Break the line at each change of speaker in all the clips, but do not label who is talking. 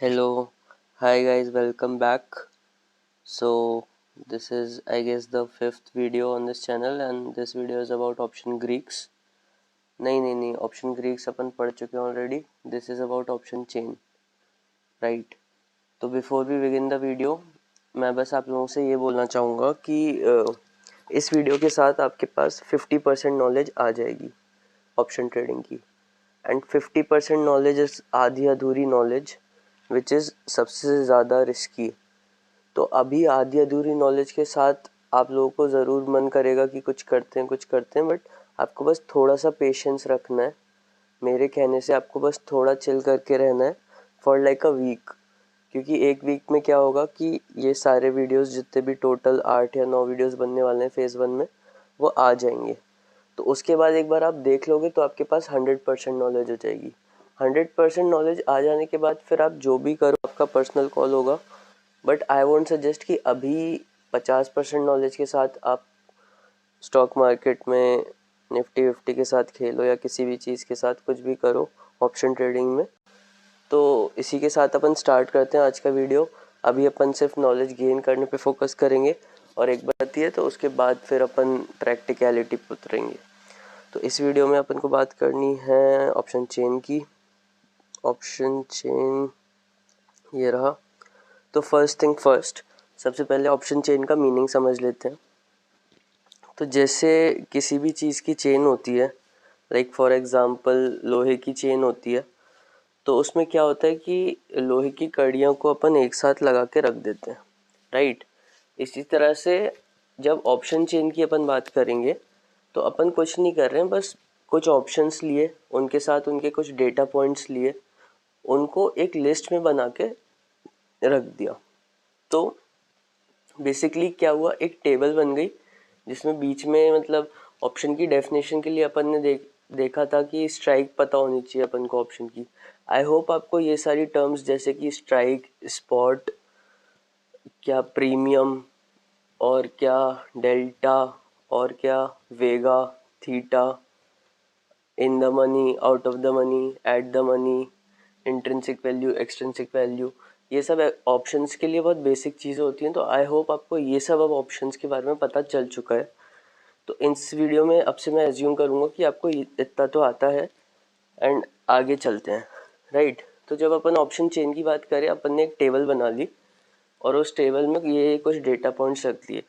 Hello, hi guys, welcome back. So, this is I guess the fifth video on this channel, and this video is about option Greeks. नहीं, option Greeks अपन पढ़ चुके हैं already. This is about option chain, right? तो before we begin the video, मैं बस आप लोगों से ये बोलना चाहूँगा कि इस वीडियो के साथ आपके पास 50% नॉलेज आ जाएगी ऑप्शन ट्रेडिंग की, एंड 50% नॉलेज इज आधी अधूरी नॉलेज विच इज़ सबसे ज़्यादा रिस्की. तो अभी आधी अधूरी नॉलेज के साथ आप लोगों को ज़रूर मन करेगा कि कुछ करते हैं, बट आपको बस थोड़ा सा पेशेंस रखना है. मेरे कहने से आपको बस थोड़ा चिल करके रहना है फॉर लाइक अ वीक, क्योंकि एक वीक में क्या होगा कि ये सारे वीडियोस जितने भी टोटल 8 या 9 वीडियोस बनने वाले हैं फेज़ 1 में वो आ जाएंगे. तो उसके बाद एक बार आप देख लोगे तो आपके पास 100% नॉलेज हो जाएगी. 100% नॉलेज आ जाने के बाद फिर आप जो भी करो आपका पर्सनल कॉल होगा, बट आई वोंट सजेस्ट कि अभी 50% नॉलेज के साथ आप स्टॉक मार्केट में निफ्टी विफ्टी के साथ खेलो या किसी भी चीज़ के साथ कुछ भी करो ऑप्शन ट्रेडिंग में. तो इसी के साथ अपन स्टार्ट करते हैं आज का वीडियो. अभी अपन सिर्फ नॉलेज गेन करने पे फोकस करेंगे और एक बात ये तो उसके बाद फिर अपन प्रैक्टिकलिटी पे उतरेंगे. तो इस वीडियो में अपन को बात करनी है ऑप्शन चेन की. ऑप्शन चेन ये रहा. तो फर्स्ट थिंग फर्स्ट, सबसे पहले ऑप्शन चेन का मीनिंग समझ लेते हैं. तो जैसे किसी भी चीज़ की चेन होती है, लाइक फॉर एग्जांपल लोहे की चेन होती है, तो उसमें क्या होता है कि लोहे की कड़ियों को अपन एक साथ लगा के रख देते हैं, राइट. इसी तरह से जब ऑप्शन चेन की अपन बात करेंगे तो अपन कुछ नहीं कर रहे हैं, बस कुछ ऑप्शंस लिए, उनके साथ उनके कुछ डेटा पॉइंट्स लिए, उनको एक लिस्ट में बना के रख दिया. तो बेसिकली क्या हुआ, एक टेबल बन गई जिसमें बीच में मतलब ऑप्शन की डेफिनेशन के लिए अपन ने देखा था कि स्ट्राइक पता होनी चाहिए अपन को ऑप्शन की. आई होप आपको ये सारी टर्म्स जैसे कि स्ट्राइक, स्पॉट, क्या प्रीमियम, और क्या डेल्टा, और क्या vega, theta, in the money, out of the money, at the money, intrinsic value, extrinsic value, ये सब ऑप्शंस के लिए बहुत बेसिक चीज़ें होती हैं. तो आई होप आपको ये सब अब ऑप्शंस के बारे में पता चल चुका है. तो इस वीडियो में अब से मैं एज्यूम करूँगा कि आपको इतना तो आता है, एंड आगे चलते हैं, राइट. तो जब अपन ऑप्शन चेन की बात करें, अपन ने एक टेबल बना ली और उस टेबल में ये कुछ डेटा पॉइंट्स रख दिए.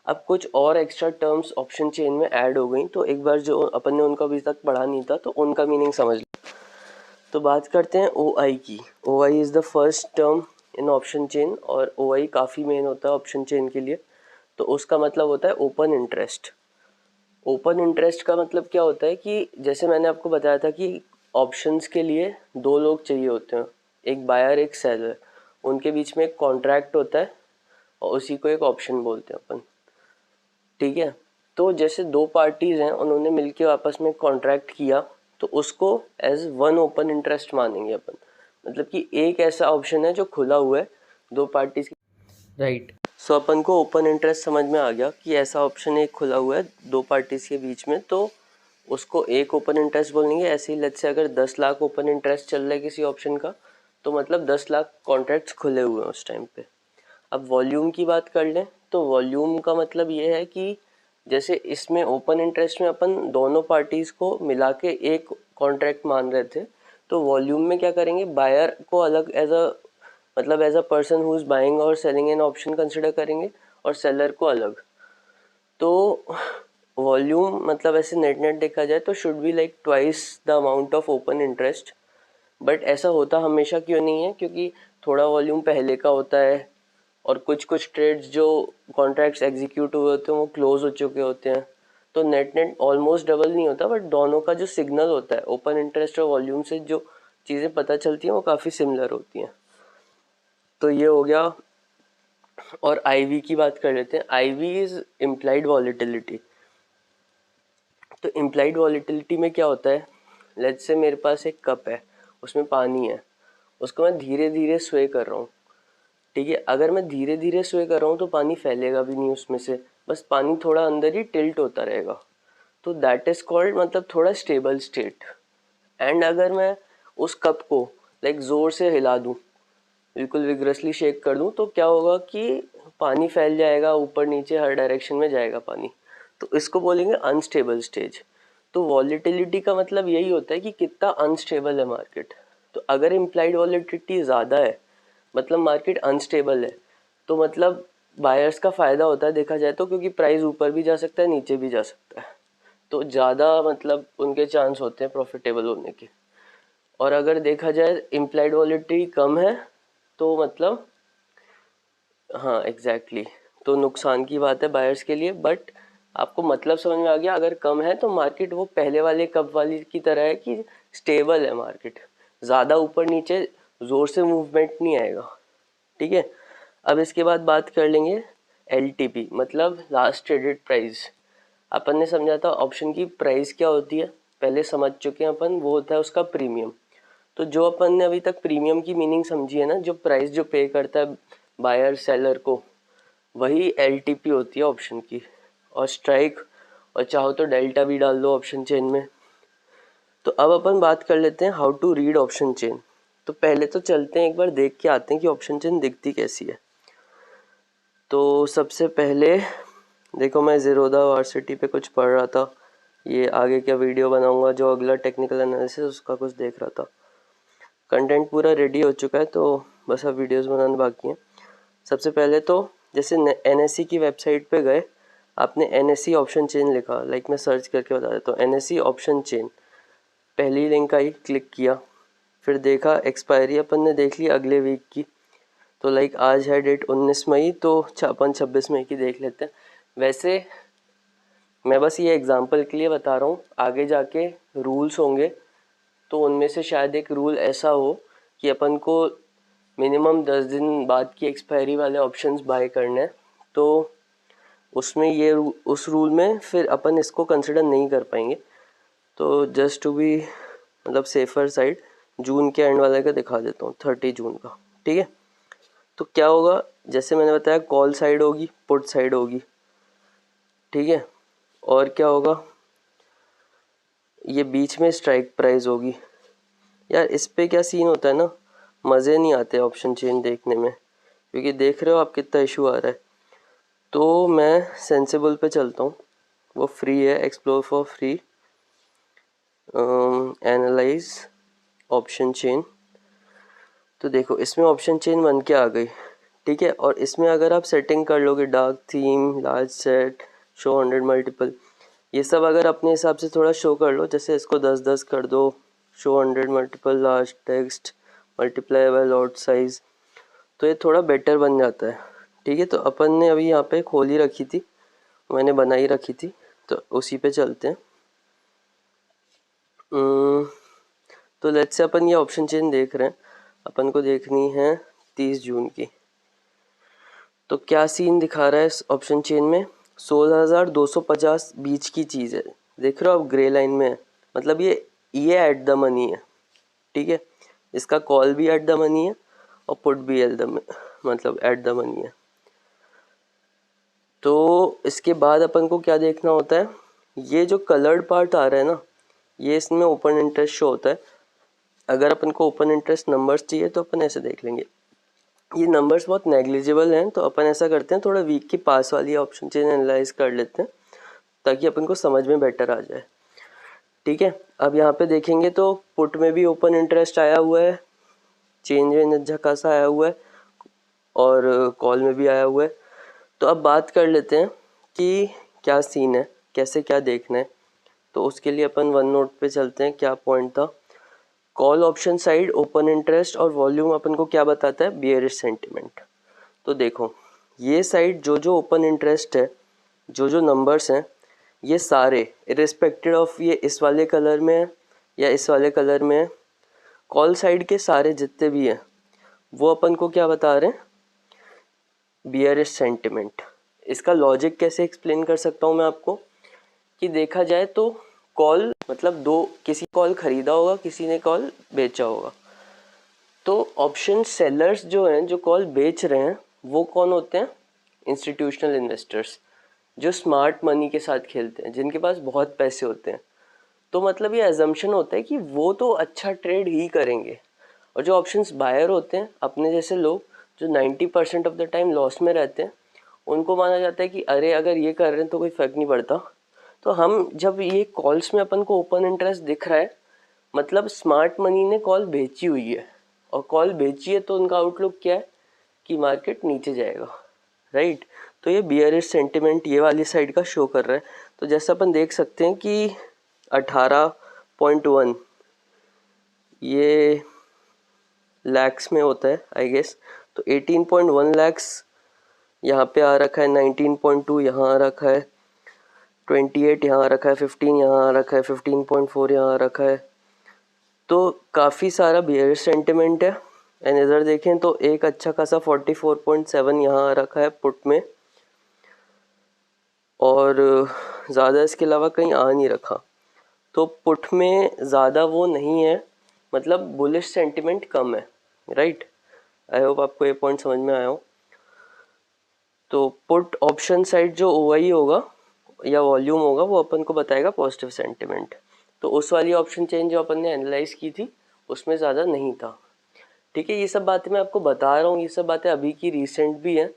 अब कुछ और एक्स्ट्रा टर्म्स ऑप्शन चेन में ऐड हो गई, तो एक बार जो अपन ने उनका अभी तक पढ़ा नहीं था तो उनका मीनिंग समझ लो. तो बात करते हैं ओ आई की. O I is the first term in option chain, और ओ आई काफ़ी मेन होता है ऑप्शन चेन के लिए. तो उसका मतलब होता है ओपन इंटरेस्ट. ओपन इंटरेस्ट का मतलब क्या होता है कि जैसे मैंने आपको बताया था कि ऑप्शंस के लिए दो लोग चाहिए होते हैं, एक बायर एक सेलर. उनके बीच में एक कॉन्ट्रैक्ट होता है और उसी को एक ऑप्शन बोलते हैं अपन, ठीक है. तो जैसे दो पार्टीज हैं, उन्होंने मिलके आपस में कॉन्ट्रैक्ट किया, तो उसको एज वन ओपन इंटरेस्ट मानेंगे अपन. मतलब कि एक ऐसा ऑप्शन है जो खुला हुआ है दो पार्टीज की, राइट. सो अपन को ओपन इंटरेस्ट समझ में आ गया कि ऐसा ऑप्शन एक खुला हुआ है दो पार्टीज के बीच में, तो उसको एक ओपन इंटरेस्ट बोलेंगे. ऐसे ही लेट्स से अगर 10 लाख ओपन इंटरेस्ट चल रहा है किसी ऑप्शन का, तो मतलब 10 लाख कॉन्ट्रैक्ट्स खुले हुए हैं उस टाइम पे. अब वॉल्यूम की बात कर लें तो वॉल्यूम का मतलब ये है कि जैसे इसमें ओपन इंटरेस्ट में अपन दोनों पार्टीज को मिला के एक कॉन्ट्रैक्ट मान रहे थे, तो वॉल्यूम में क्या करेंगे, बायर को अलग एज अ मतलब as a person who is buying और सेलिंग एन ऑप्शन कंसिडर करेंगे, और सेलर को अलग. तो वॉल्यूम मतलब ऐसे नेट नेट देखा जाए तो should be like twice the amount of open interest. But ऐसा होता हमेशा क्यों नहीं है, क्योंकि थोड़ा वॉल्यूम पहले का होता है और कुछ कुछ ट्रेड्स जो कॉन्ट्रैक्ट्स एग्जीक्यूट हुए होते हैं वो क्लोज हो चुके होते हैं. तो नेट नेट ऑलमोस्ट डबल नहीं होता, बट दोनों का जो सिग्नल होता है ओपन इंटरेस्ट और वॉल्यूम से जो चीज़ें पता चलती हैं वो काफ़ी सिमिलर होती हैं. तो ये हो गया. और आईवी की बात कर लेते हैं. IV is implied volatility. तो इम्प्लाइड वॉलीटिलिटी में क्या होता है, लेट्स से मेरे पास एक कप है, उसमें पानी है, उसको मैं धीरे धीरे स्वे कर रहा हूँ, ठीक है. अगर मैं धीरे धीरे स्वे कर रहा हूँ तो पानी फैलेगा भी नहीं उसमें से, बस पानी थोड़ा अंदर ही टिल्ट होता रहेगा. तो दैट इज कॉल्ड मतलब थोड़ा स्टेबल स्टेट. एंड अगर मैं उस कप को लाइक जोर से हिला दूँ बिल्कुल विग्रसली शेक कर दूं तो क्या होगा कि पानी फैल जाएगा, ऊपर नीचे हर डायरेक्शन में जाएगा पानी, तो इसको बोलेंगे अनस्टेबल स्टेज। तो वॉलेटिलिटी का मतलब यही होता है कि कितना अनस्टेबल है मार्केट। तो अगर इम्प्लाइड वॉलेटिलिटी ज़्यादा है मतलब मार्केट अनस्टेबल है, तो मतलब बायर्स का फ़ायदा होता है देखा जाए तो, क्योंकि प्राइस ऊपर भी जा सकता है नीचे भी जा सकता है, तो ज़्यादा मतलब उनके चांस होते हैं प्रॉफिटेबल होने के। और अगर देखा जाए इम्प्लाइड वॉलेटिलिटी कम है तो मतलब हाँ एग्जैक्टली तो नुकसान की बात है बायर्स के लिए। बट आपको मतलब समझ में आ गया, अगर कम है तो मार्केट वो पहले वाले कब वाली की तरह है कि स्टेबल है मार्केट, ज़्यादा ऊपर नीचे ज़ोर से मूवमेंट नहीं आएगा। ठीक है, अब इसके बाद बात कर लेंगे LTP मतलब लास्ट ट्रेडेड प्राइस। अपन ने समझा था ऑप्शन की प्राइस क्या होती है, पहले समझ चुके हैं अपन, वो होता है उसका प्रीमियम। तो जो अपन ने अभी तक प्रीमियम की मीनिंग समझी है ना, जो प्राइस जो पे करता है बायर सेलर को, वही LTP होती है ऑप्शन की। और स्ट्राइक और चाहो तो डेल्टा भी डाल दो ऑप्शन चेन में। तो अब अपन बात कर लेते हैं how to read option chain. तो पहले तो चलते हैं एक बार देख के आते हैं कि ऑप्शन चेन दिखती कैसी है। तो सबसे पहले देखो, मैं ज़ीरोधा वार्सिटी पे कुछ पढ़ रहा था, ये आगे क्या वीडियो बनाऊंगा जो अगला टेक्निकल एनालिसिस उसका कुछ देख रहा था। कंटेंट पूरा रेडी हो चुका है, तो बस अब वीडियोस बनाना बाकी है। सबसे पहले तो जैसे NSE की वेबसाइट पे गए, आपने NSE ऑप्शन चेन लिखा, लाइक मैं सर्च करके बता देता हूँ, NSE ऑप्शन चेन, पहली लिंक आई, क्लिक किया, फिर देखा एक्सपायरी अपन ने देख ली अगले वीक की। तो लाइक आज है डेट 19 मई, तो अपन 26 मई की देख लेते हैं। वैसे मैं बस ये एग्जांपल के लिए बता रहा हूँ, आगे जाके रूल्स होंगे तो उनमें से शायद एक रूल ऐसा हो कि अपन को मिनिमम 10 दिन बाद की एक्सपायरी वाले ऑप्शंस बाय करने हैं। तो उसमें ये उस रूल में फिर अपन इसको कंसिडर नहीं कर पाएंगे। तो जस्ट टू बी मतलब सेफर साइड, जून के एंड वाले का दिखा देता हूँ, 30 जून का। ठीक है, तो क्या होगा, जैसे मैंने बताया कॉल साइड होगी, पुट साइड होगी। ठीक है, और क्या होगा, ये बीच में स्ट्राइक प्राइस होगी। यार इस पे क्या सीन होता है ना, मज़े नहीं आते ऑप्शन चेन देखने में, क्योंकि देख रहे हो आप कितना इशू आ रहा है। तो मैं सेंसिबल पे चलता हूँ, वो फ्री है, explore for free, analyse option chain. तो देखो इसमें ऑप्शन चेन बन के आ गई। ठीक है, और इसमें अगर आप सेटिंग कर लोगे dark theme, large set, show 100 multiple, ये सब अगर अपने हिसाब से थोड़ा शो कर लो, जैसे इसको 10-10 कर दो, show 100 multiple, large text, multiply by lot size, तो ये थोड़ा बेटर बन जाता है। ठीक है, तो अपन ने अभी यहाँ पे खोली रखी थी, मैंने बनाई रखी थी, तो उसी पे चलते हैं। तो लेट्स से अपन ये ऑप्शन चेन देख रहे हैं, अपन को देखनी है 30 जून की। तो क्या सीन दिखा रहा है इस ऑप्शन चेन में, 16,250 बीच की चीज़ है, देख रहे हो आप ग्रे लाइन में है, मतलब ये एट द मनी है। ठीक है, इसका कॉल भी एट द मनी है और पुट भी मतलब एट द मनी है। तो इसके बाद अपन को क्या देखना होता है, ये जो कलर्ड पार्ट आ रहा है ना, ये इसमें ओपन इंटरेस्ट शो होता है। अगर अपन को ओपन इंटरेस्ट नंबर्स चाहिए तो अपन ऐसे देख लेंगे, ये नंबर्स बहुत नेग्लिजिबल हैं, तो अपन ऐसा करते हैं थोड़ा वीक की पास वाली ऑप्शन चेन एनालाइज कर लेते हैं, ताकि अपन को समझ में बेटर आ जाए। ठीक है, अब यहाँ पे देखेंगे तो पुट में भी ओपन इंटरेस्ट आया हुआ है, चेंज वेंज अच्छा खासा आया हुआ है, और कॉल में भी आया हुआ है। तो अब बात कर लेते हैं कि क्या सीन है, कैसे क्या देखना है। तो उसके लिए अपन वन नोट पे चलते हैं, क्या पॉइंट था। Call option side open interest और वॉल्यूम अपन को क्या बताता है, बियरिश सेंटिमेंट। तो देखो ये साइड जो जो ओपन इंटरेस्ट है, जो जो नंबर्स हैं, ये सारे इरिस्पेक्टिव ऑफ ये इस वाले कलर में है या इस वाले कलर में है, कॉल साइड के सारे जितने भी हैं वो अपन को क्या बता रहे हैं, बियरिश सेंटिमेंट। इसका लॉजिक कैसे एक्सप्लेन कर सकता हूँ मैं आपको, कि देखा जाए तो कॉल मतलब दो, किसी कॉल खरीदा होगा, किसी ने कॉल बेचा होगा। तो ऑप्शन सेलर्स जो हैं, जो कॉल बेच रहे हैं, वो कौन होते हैं, इंस्टीट्यूशनल इन्वेस्टर्स, जो स्मार्ट मनी के साथ खेलते हैं, जिनके पास बहुत पैसे होते हैं। तो मतलब ये एजम्पशन होता है कि वो तो अच्छा ट्रेड ही करेंगे। और जो ऑप्शंस बायर होते हैं, अपने जैसे लोग जो 90% ऑफ द टाइम लॉस में रहते हैं, उनको माना जाता है कि अरे अगर ये कर रहे हैं तो कोई फर्क नहीं पड़ता। तो हम जब ये कॉल्स में अपन को ओपन इंटरेस्ट दिख रहा है, मतलब स्मार्ट मनी ने कॉल बेची हुई है, और कॉल बेची है तो उनका आउटलुक क्या है कि मार्केट नीचे जाएगा, राइट। तो ये बियरिश सेंटिमेंट ये वाली साइड का शो कर रहा है। तो जैसा अपन देख सकते हैं कि 18.1 ये लैक्स में होता है आई गेस, तो 18.1 लैक्स यहाँ पे आ रखा है, 19.2 यहाँ आ रखा है, 28 यहाँ आ रखा है, 15 यहाँ आ रखा है, 15.4 यहाँ आ रखा है। तो काफ़ी सारा बियरिश सेंटिमेंट है। एंड इधर देखें तो एक अच्छा खासा 44.7 यहाँ आ रखा है पुट में, और ज़्यादा इसके अलावा कहीं आ नहीं रखा। तो पुट में ज़्यादा वो नहीं है, मतलब बुलिश सेंटिमेंट कम है, राइट। आई होप आपको ये पॉइंट समझ में आया हो। तो पुट ऑप्शन साइड जो ओआई होगा या वॉल्यूम होगा वो अपन को बताएगा पॉजिटिव सेंटिमेंट। तो उस वाली ऑप्शन चेंज जो अपन ने एनालाइज की थी उसमें ज़्यादा नहीं था, ठीक है। ये सब बातें मैं आपको बता रहा हूँ, ये सब बातें अभी की रिसेंट भी हैं,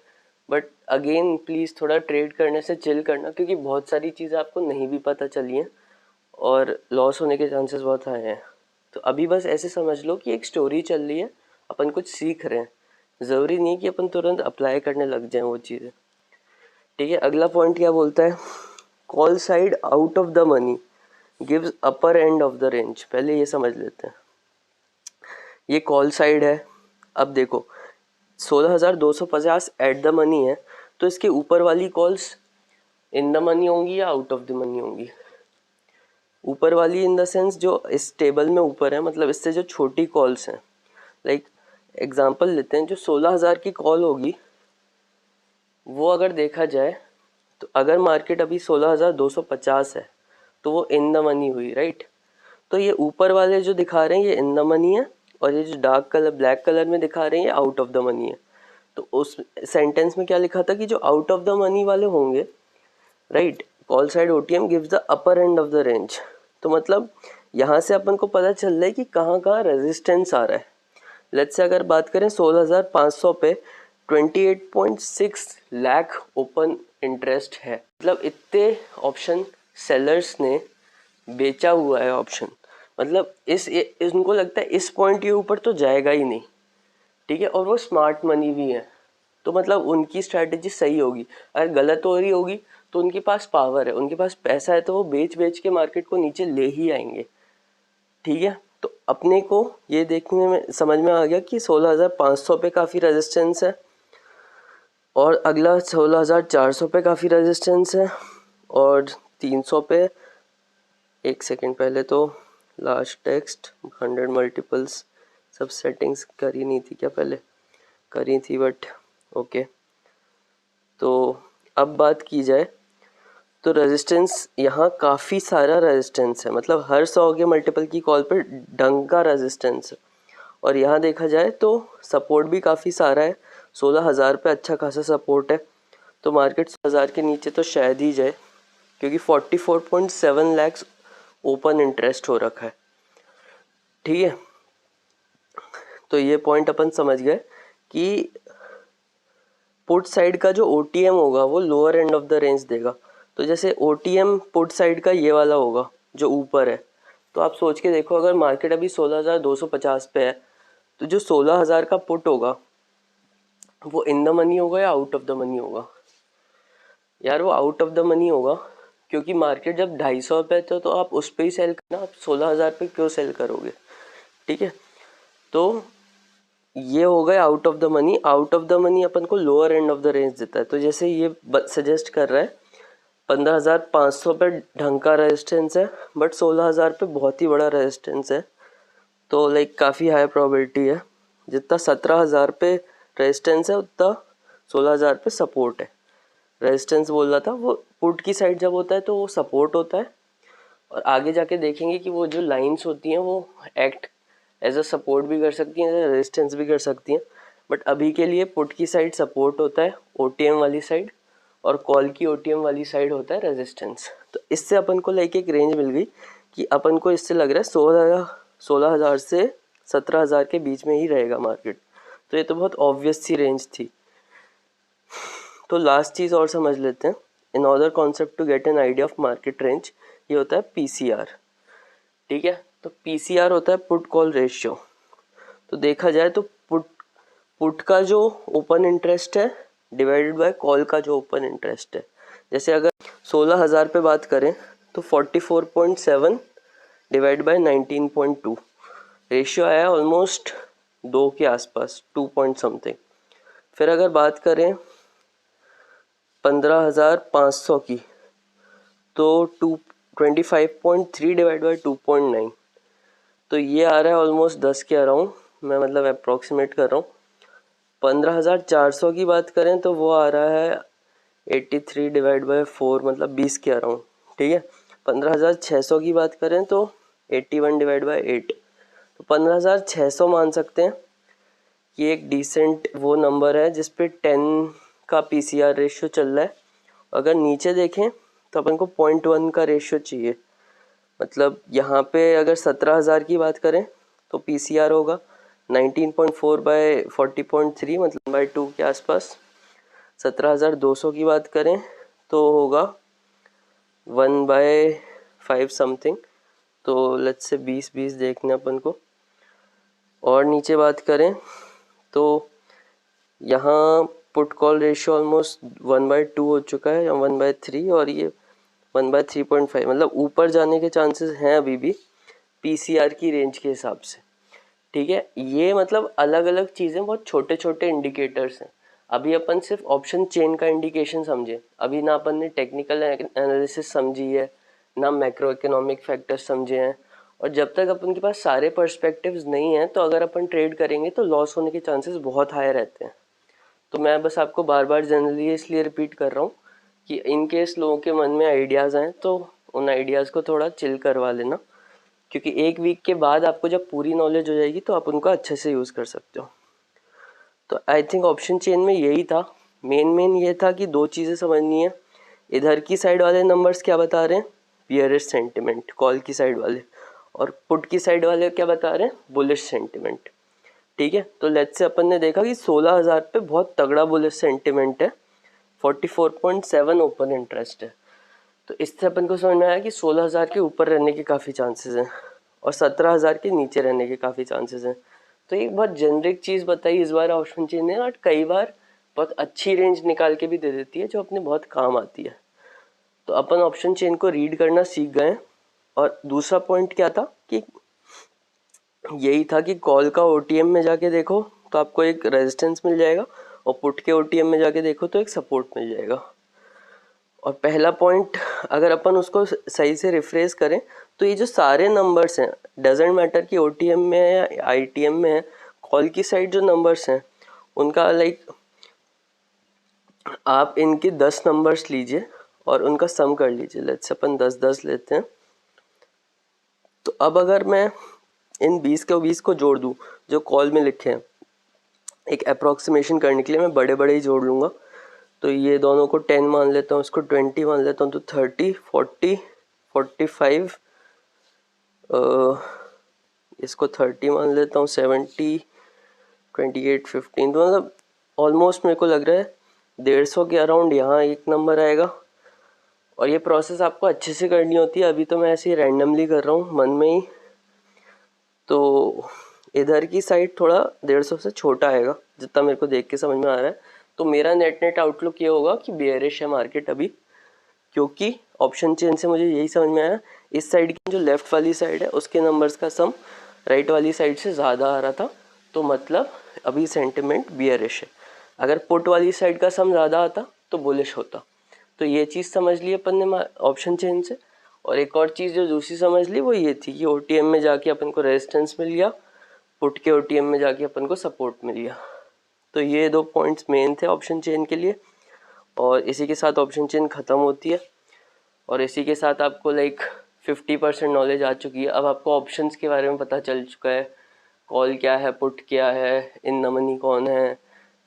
बट अगेन प्लीज़ थोड़ा ट्रेड करने से चिल करना, क्योंकि बहुत सारी चीज़ें आपको नहीं भी पता चली हैं और लॉस होने के चांसेस बहुत हाई हैं। तो अभी बस ऐसे समझ लो कि एक स्टोरी चल रही है, अपन कुछ सीख रहे हैं, ज़रूरी नहीं कि अपन तुरंत अप्लाई करने लग जाएं वो चीज़ें, ठीक है। अगला पॉइंट क्या बोलता है, call side out of the money gives upper and of the range. पहले ये समझ लेते हैं, ये कॉल साइड है। अब देखो 16,250 एट द मनी है, तो इसके ऊपर वाली कॉल्स इन द मनी होंगी या आउट ऑफ द मनी होंगी। ऊपर वाली इन द सेंस जो इस टेबल में ऊपर है, मतलब इससे जो छोटी कॉल्स हैं, लाइक एग्जांपल लेते हैं, जो 16,000 की कॉल होगी वो अगर देखा जाए तो अगर मार्केट अभी 16,250 है तो वो इन द मनी हुई, राइट। तो ये ऊपर वाले जो दिखा रहे हैं ये इन द मनी है, और ये जो डार्क कलर ब्लैक कलर में दिखा रहे हैं ये आउट ऑफ द मनी है। तो उस सेंटेंस में क्या लिखा था कि जो आउट ऑफ द मनी वाले होंगे, right, call side OTM gives the upper and of the range. तो मतलब यहाँ से अपन को पता चल रहा है कि कहाँ कहाँ रेजिस्टेंस आ रहा है। लेट्स से अगर बात करें 16,500 पे 28.6 लाख ओपन इंटरेस्ट है, मतलब इतने ऑप्शन सेलर्स ने बेचा हुआ है ऑप्शन, मतलब इनको लगता है इस पॉइंट के ऊपर तो जाएगा ही नहीं, ठीक है। और वो स्मार्ट मनी भी है, तो मतलब उनकी स्ट्रैटेजी सही होगी। अगर गलत हो रही होगी तो उनके पास पावर है, उनके पास पैसा है, तो वो बेच बेच के मार्केट को नीचे ले ही आएंगे, ठीक है। तो अपने को ये देखने में समझ में आ गया कि 16,500 पे काफ़ी रेजिस्टेंस है, और अगला 16,400 पे काफ़ी रेजिस्टेंस है, और 300 पे, एक सेकेंड पहले तो लास्ट टेक्स्ट 100 मल्टीपल्स सब सेटिंग्स करी नहीं थी क्या, पहले करी थी बट ओके। तो अब बात की जाए तो रेजिस्टेंस यहाँ काफ़ी सारा रेजिस्टेंस है, मतलब हर 100 के मल्टीपल की कॉल पर ढंग का रेजिस्टेंस है। और यहाँ देखा जाए तो सपोर्ट भी काफ़ी सारा है, 16,000 पे अच्छा खासा सपोर्ट है। तो मार्केट 16,000 के नीचे तो शायद ही जाए, क्योंकि 44.7 लैक्स ओपन इंटरेस्ट हो रखा है, ठीक है। तो ये पॉइंट अपन समझ गए कि पुट साइड का जो ओटीएम होगा वो lower end of the range देगा। तो जैसे ओटीएम पुट साइड का ये वाला होगा जो ऊपर है, तो आप सोच के देखो अगर मार्केट अभी 16,250 पे है, तो जो 16,000 का पुट होगा वो इन द मनी होगा या आउट ऑफ द मनी होगा। यार वो आउट ऑफ द मनी होगा, क्योंकि मार्केट जब 250 पे तो आप उस पर ही सेल करना, आप 16,000 पे क्यों सेल करोगे, ठीक है। तो ये हो गए out of the money. Out of the money अपन को lower end of the range देता है, तो जैसे ये सजेस्ट कर रहा है 15,500 पे ढंग का रेजिस्टेंस है, बट 16,000 पे बहुत ही बड़ा रेजिस्टेंस है। तो लाइक काफ़ी हाई प्रोबेबिलिटी है, जितना 17,000 पे रेजिस्टेंस है उतना 16,000 पे सपोर्ट है। रेजिस्टेंस बोल रहा था वो पुट की साइड जब होता है तो वो सपोर्ट होता है, और आगे जाके देखेंगे कि वो जो लाइंस होती हैं वो एक्ट एज अ सपोर्ट भी कर सकती हैं, एज अ रेजिस्टेंस भी कर सकती हैं। बट अभी के लिए पुट की साइड सपोर्ट होता है ओटीएम वाली साइड, और कॉल की ओटीएम वाली साइड होता है रेजिस्टेंस। तो इससे अपन को लाइक एक रेंज मिल गई कि अपन को इससे लग रहा है 16,000 से 17,000 के बीच में ही रहेगा मार्केट। तो ये तो बहुत ऑब्वियस सी रेंज थी। तो लास्ट चीज़ और समझ लेते हैं। In other concept to get an idea of market range, ये होता है पीसीआर। ठीक है, तो पीसीआर होता है पुट कॉल रेशियो। तो देखा जाए तो पुट का जो ओपन इंटरेस्ट है डिवाइडेड बाय कॉल का जो ओपन इंटरेस्ट है। जैसे अगर 16,000 पे बात करें तो 44.7 डिवाइड बाय 19.2 रेशियो आया ऑलमोस्ट 2 के आसपास, 2 पॉइंट समथिंग। फिर अगर बात करें 15,500 की तो 25.3 डिवाइड बाई 2.9, तो ये आ रहा है ऑलमोस्ट 10 के अराउंड। मैं मतलब अप्रॉक्सीमेट कर रहा हूँ। 15,400 की बात करें तो वो आ रहा है 83 डिवाइड बाई 4, मतलब 20 के अराउंड। ठीक है, 15,600 की बात करें तो 81 डिवाइड बाई 8, तो 15,600 मान सकते हैं। ये एक डिसेंट वो नंबर है जिस पे 10 का पीसीआर रेशियो चल रहा है। अगर नीचे देखें तो अपन को 0.1 का रेशियो चाहिए। मतलब यहाँ पे अगर 17,000 की बात करें तो पीसीआर होगा 19.4 बाय 40.3, मतलब बाय 2 के आसपास। 17,200 की बात करें तो होगा 1 बाय 5 समथिंग। तो लेट्स से 20 देखने अपन को। और नीचे बात करें तो यहाँ पुट कॉल रेशियो ऑलमोस्ट 1/2 हो चुका है या 1/3, और ये 1/3.5, मतलब ऊपर जाने के चांसेस हैं अभी भी पीसीआर की रेंज के हिसाब से। ठीक है, ये मतलब अलग अलग चीज़ें, बहुत छोटे छोटे इंडिकेटर्स हैं। अभी अपन सिर्फ ऑप्शन चेन का इंडिकेशन समझे, अभी ना अपन ने टेक्निकल एनालिसिस समझी है, ना मैक्रो इकोनॉमिक फैक्टर्स समझे हैं। और जब तक अपन के पास सारे पर्सपेक्टिव्स नहीं हैं तो अगर अपन ट्रेड करेंगे तो लॉस होने के चांसेस बहुत हाई रहते हैं। तो मैं बस आपको बार बार जनरली इसलिए रिपीट कर रहा हूँ कि इन केस लोगों के मन में आइडियाज़ आए तो उन आइडियाज़ को थोड़ा चिल करवा लेना, क्योंकि एक वीक के बाद आपको जब पूरी नॉलेज हो जाएगी तो आप उनका अच्छे से यूज़ कर सकते हो। तो आई थिंक ऑप्शन चेन में यही था। मेन ये था कि दो चीज़ें समझनी है। इधर की साइड वाले नंबर्स क्या बता रहे हैं, बियरिश सेंटिमेंट कॉल की साइड वाले, और पुट की साइड वाले क्या बता रहे हैं, बुलिश सेंटिमेंट। ठीक है, तो लेट्स से अपन ने देखा कि 16,000 पे बहुत तगड़ा बुलिश सेंटिमेंट है, 44.7 ओपन इंटरेस्ट है। तो इससे अपन को समझ में आया कि 16,000 के ऊपर रहने के काफ़ी चांसेस हैं और 17,000 के नीचे रहने के काफ़ी चांसेस हैं। तो एक बहुत जेनरिक चीज़ बताई इस बार ऑप्शन चेन ने, और कई बार बहुत अच्छी रेंज निकाल के भी दे देती है जो अपने बहुत काम आती है। तो अपन ऑप्शन चेन को रीड करना सीख गए। और दूसरा पॉइंट क्या था कि यही था कि कॉल का ओटीएम में जाके देखो तो आपको एक रेजिस्टेंस मिल जाएगा, और पुट के ओटीएम में जाके देखो तो एक सपोर्ट मिल जाएगा। और पहला पॉइंट अगर अपन उसको सही से रिफ्रेश करें तो ये जो सारे नंबर्स हैं, डजेंट मैटर कि ओटीएम में है या आईटीएम में है, कॉल की साइड जो नंबर्स हैं उनका लाइक आप इनके 10 नंबर्स लीजिए और उनका सम कर लीजिए। लेट्स अपन 10-10 लेते हैं। तो अब अगर मैं इन 20 को जोड़ दूँ जो कॉल में लिखे हैं, एक अप्रॉक्सीमेशन करने के लिए मैं बड़े बड़े ही जोड़ लूँगा। तो ये दोनों को 10 मान लेता हूँ, इसको 20 मान लेता हूँ, तो 30, 40, 45, इसको 30 मान लेता हूँ, 70, 28, 15। तो मतलब ऑलमोस्ट मेरे को लग रहा है 150 के अराउंड यहाँ एक नंबर आएगा। और ये प्रोसेस आपको अच्छे से करनी होती है, अभी तो मैं ऐसे ही रैंडमली कर रहा हूँ मन में ही। तो इधर की साइड थोड़ा 150 से छोटा आएगा जितना मेरे को देख के समझ में आ रहा है। तो मेरा नेट आउटलुक ये होगा कि बेयरिश है मार्केट अभी, क्योंकि ऑप्शन चेन से मुझे यही समझ में आया, इस साइड की जो लेफ्ट वाली साइड है उसके नंबर्स का सम राइट वाली साइड से ज़्यादा आ रहा था, तो मतलब अभी सेंटिमेंट बियरिश है। अगर पुट वाली साइड का सम ज़्यादा आता तो बुलिश होता। तो ये चीज़ समझ ली अपन ने ऑप्शन चेन से। और एक और चीज़ जो दूसरी समझ ली वो ये थी कि ओटीएम में जाके अपन को रेजिस्टेंस मिल गया, पुट के ओटीएम में जाके अपन को सपोर्ट मिल गया। तो ये दो पॉइंट्स मेन थे ऑप्शन चेन के लिए, और इसी के साथ ऑप्शन चेन ख़त्म होती है। और इसी के साथ आपको लाइक 50% नॉलेज आ चुकी है। अब आपको ऑप्शंस के बारे में पता चल चुका है, कॉल क्या है, पुट क्या है, इन द मनी कौन है,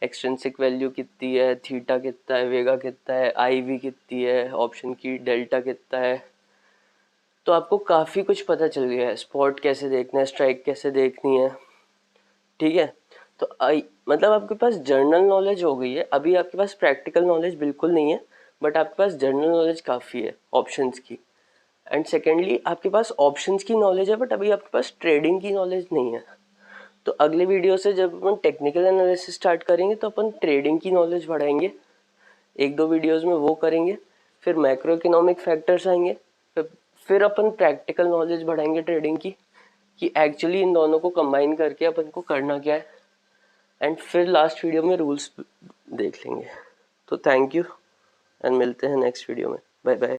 एक्सट्रिंसिक वैल्यू कितनी है, थीटा कितना है, वेगा कितना है, आईवी कितनी है, ऑप्शन की डेल्टा कितना है। तो आपको काफ़ी कुछ पता चल गया है, स्पॉट कैसे देखना है, स्ट्राइक कैसे देखनी है। ठीक है। तो मतलब आपके पास जर्नल नॉलेज हो गई है, अभी आपके पास प्रैक्टिकल नॉलेज बिल्कुल नहीं है, बट आपके पास जर्नल नॉलेज काफ़ी है ऑप्शंस की। एंड सेकेंडली आपके पास ऑप्शंस की नॉलेज है, बट अभी आपके पास ट्रेडिंग की नॉलेज नहीं है। तो अगले वीडियो से जब अपन टेक्निकल एनालिसिस स्टार्ट करेंगे तो अपन ट्रेडिंग की नॉलेज बढ़ाएंगे, एक दो वीडियोस में वो करेंगे, फिर मैक्रो इकोनॉमिक फैक्टर्स आएंगे, फिर अपन प्रैक्टिकल नॉलेज बढ़ाएंगे ट्रेडिंग की, कि एक्चुअली इन दोनों को कंबाइन करके अपन को करना क्या है, एंड फिर लास्ट वीडियो में रूल्स देख लेंगे। तो थैंक यू एंड मिलते हैं नेक्स्ट वीडियो में। Bye bye.